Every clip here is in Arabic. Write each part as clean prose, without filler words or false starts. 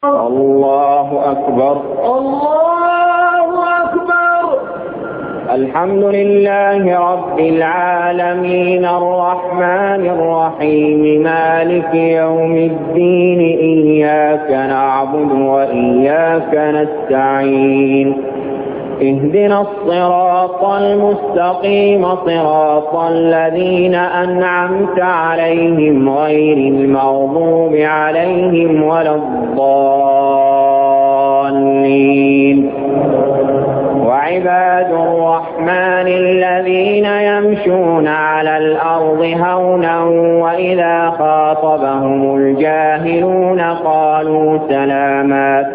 الله أكبر. الله أكبر. الحمد لله رب العالمين الرحمن الرحيم مالك يوم الدين إياك نعبد وإياك نستعين اهدنا الصراط المستقيم صراط الذين أنعمت عليهم غير المغضوب عليهم ولا الضالين. وعباد الرحمن الذين يمشون على الأرض هونا وإذا خاطبهم الجاهلون قالوا سلاما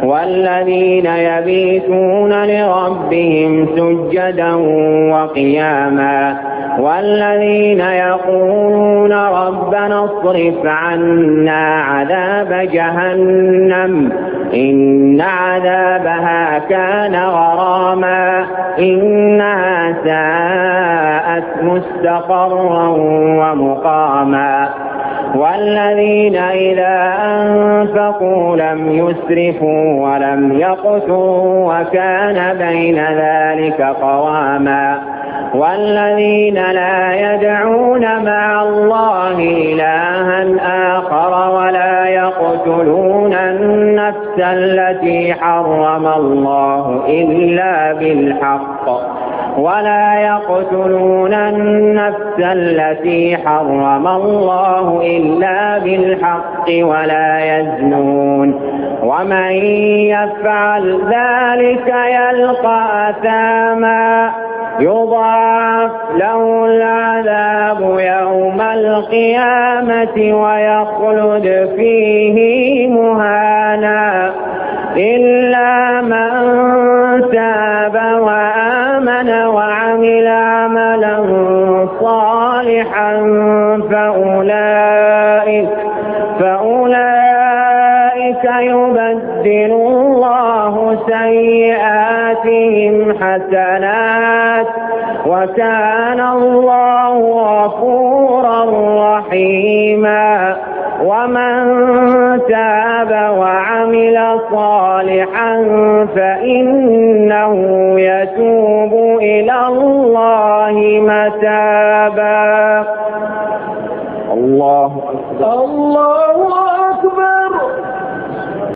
والذين يبيتون لربهم سجدا وقياما والذين يقولون ربنا اصرف عنا عذاب جهنم إن عذابها كان غراما إنها ساءت مستقرا ومقاما والذين إذا أنفقوا لم يسرفوا ولم يقتروا وكان بين ذلك قواما والذين لا يدعون مع الله إلها آخر ولا يقتلون النفس التي حرم الله إلا بالحق ولا يزنون ومن يفعل ذلك يلقى أثاما يضاعف له العذاب يوم القيامة ويخلد فيه مهانا إلا من تاب وآمن وعمل عملا صالحا فأولئك يبدل الله سيئاتهم حسنات وكان الله غفورا